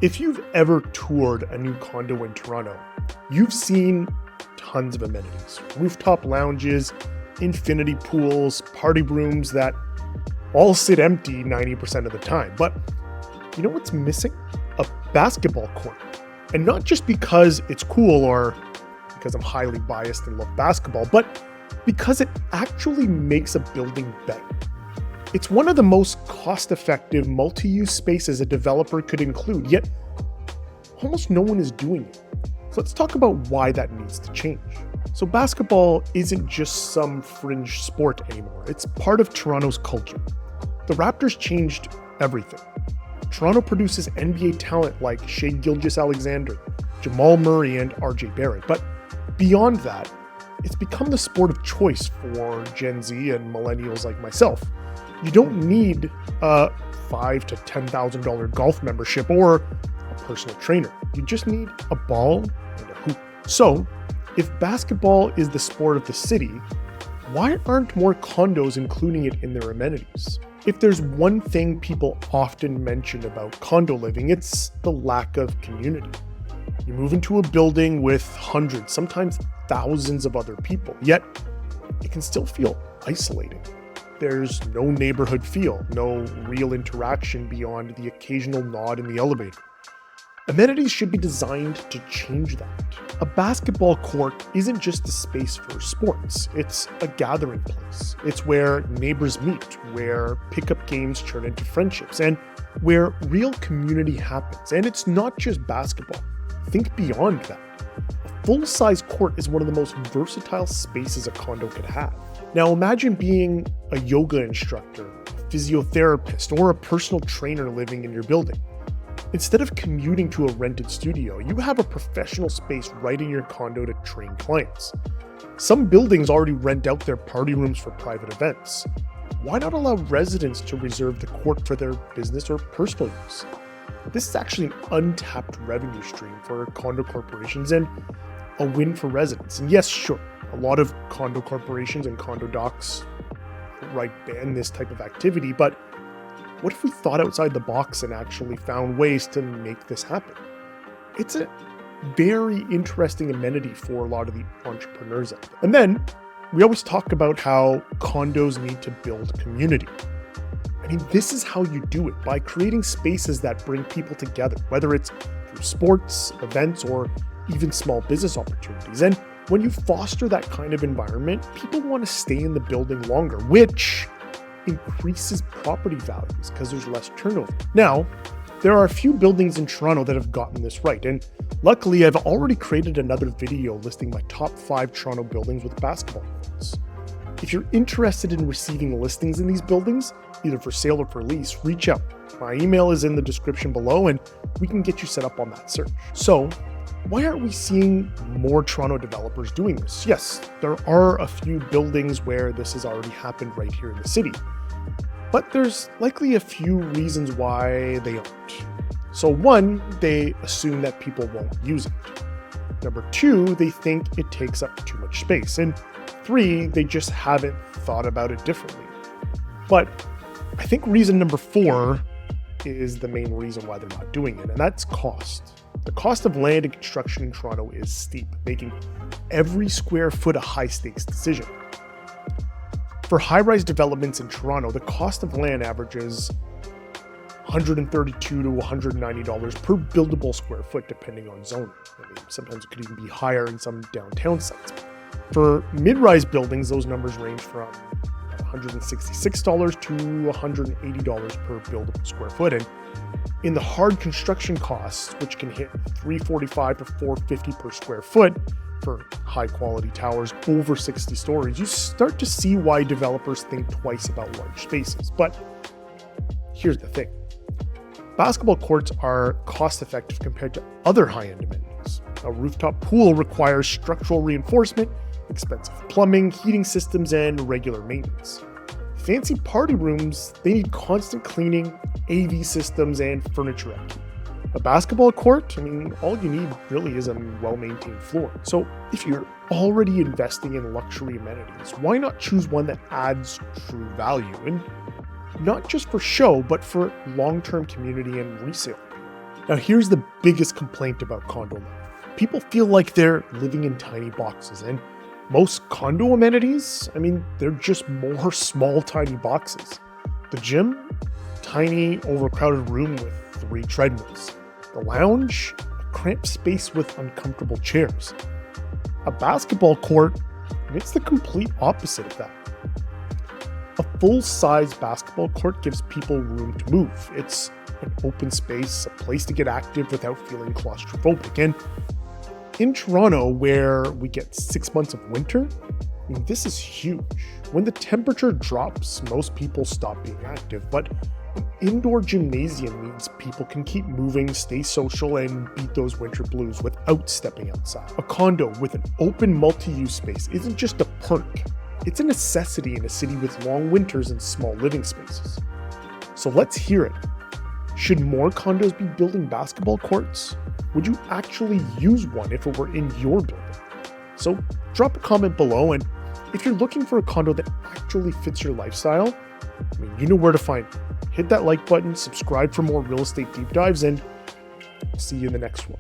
If you've ever toured a new condo in Toronto, you've seen tons of amenities, rooftop lounges, infinity pools, party rooms that all sit empty 90% of the time. But you know what's missing? A basketball court. And not just because it's cool or because I'm highly biased and love basketball, but because it actually makes a building better. It's one of the most cost-effective multi-use spaces a developer could include, yet almost no one is doing it. So let's talk about why that needs to change. So basketball isn't just some fringe sport anymore. It's part of Toronto's culture. The Raptors changed everything. Toronto produces NBA talent like Shai Gilgeous-Alexander, Jamal Murray, and RJ Barrett. But beyond that, it's become the sport of choice for Gen Z and millennials like myself. You don't need a $5,000 to $10,000 golf membership or a personal trainer. You just need a ball and a hoop. So, if basketball is the sport of the city, why aren't more condos including it in their amenities? If there's one thing people often mention about condo living, it's the lack of community. You move into a building with hundreds, sometimes thousands of other people, yet it can still feel isolating. There's no neighborhood feel, no real interaction beyond the occasional nod in the elevator. Amenities should be designed to change that. A basketball court isn't just a space for sports, it's a gathering place. It's where neighbors meet, where pickup games turn into friendships, and where real community happens. And it's not just basketball. Think beyond that. A full-size court is one of the most versatile spaces a condo could have. Now imagine being a yoga instructor, a physiotherapist, or a personal trainer living in your building. Instead of commuting to a rented studio, you have a professional space right in your condo to train clients. Some buildings already rent out their party rooms for private events. Why not allow residents to reserve the court for their business or personal use? This is actually an untapped revenue stream for condo corporations and a win for residents. And yes, sure, a lot of condo corporations and condo docs ban this type of activity, but what if we thought outside the box and actually found ways to make this happen? It's a very interesting amenity for a lot of the entrepreneurs out there. And then we always talk about how condos need to build community. I mean, this is how you do it, by creating spaces that bring people together, whether it's through sports, events, or even small business opportunities. And when you foster that kind of environment, people want to stay in the building longer, which increases property values because there's less turnover. Now, there are a few buildings in Toronto that have gotten this right, and luckily I've already created another video listing my top 5 Toronto buildings with basketball courts. If you're interested in receiving listings in these buildings, either for sale or for lease, reach out. My email is in the description below and we can get you set up on that search. So, why aren't we seeing more Toronto developers doing this? Yes, there are a few buildings where this has already happened right here in the city, but there's likely a few reasons why they aren't. So one, they assume that people won't use it. Number 2, they think it takes up too much space. And 3, they just haven't thought about it differently. But I think reason number 4 is the main reason why they're not doing it, and that's cost. The cost of land and construction in Toronto is steep, making every square foot a high-stakes decision. For high-rise developments in Toronto, the cost of land averages $132 to $190 per buildable square foot, depending on zoning. I mean, sometimes it could even be higher in some downtown sites. For mid-rise buildings, those numbers range from $166 to $180 per buildable square foot. And in the hard construction costs, which can hit $345 to $450 per square foot for high quality towers over 60 stories, you start to see why developers think twice about large spaces. But here's the thing. Basketball courts are cost effective compared to other high-end amenities. A rooftop pool requires structural reinforcement, expensive plumbing, heating systems, and regular maintenance. Fancy party rooms, they need constant cleaning, AV systems, and furniture upkeep. A basketball court, I mean, all you need really is a well-maintained floor. So if you're already investing in luxury amenities, why not choose one that adds true value? And not just for show, but for long-term community and resale. Now, here's the biggest complaint about condo life. People feel like they're living in tiny boxes, and most condo amenities, they're just more small, tiny boxes. The gym, tiny, overcrowded room with 3 treadmills. The lounge, a cramped space with uncomfortable chairs. A basketball court, it's the complete opposite of that. A full-size basketball court gives people room to move. It's an open space, a place to get active without feeling claustrophobic. And in Toronto, where we get 6 months of winter, this is huge. When the temperature drops, most people stop being active, but an indoor gymnasium means people can keep moving, stay social, and beat those winter blues without stepping outside. A condo with an open multi-use space isn't just a perk, it's a necessity in a city with long winters and small living spaces. So let's hear it. Should more condos be building basketball courts? Would you actually use one if it were in your building? So drop a comment below, and if you're looking for a condo that actually fits your lifestyle, you know where to find me. Hit that like button, subscribe for more real estate deep dives, and I'll see you in the next one.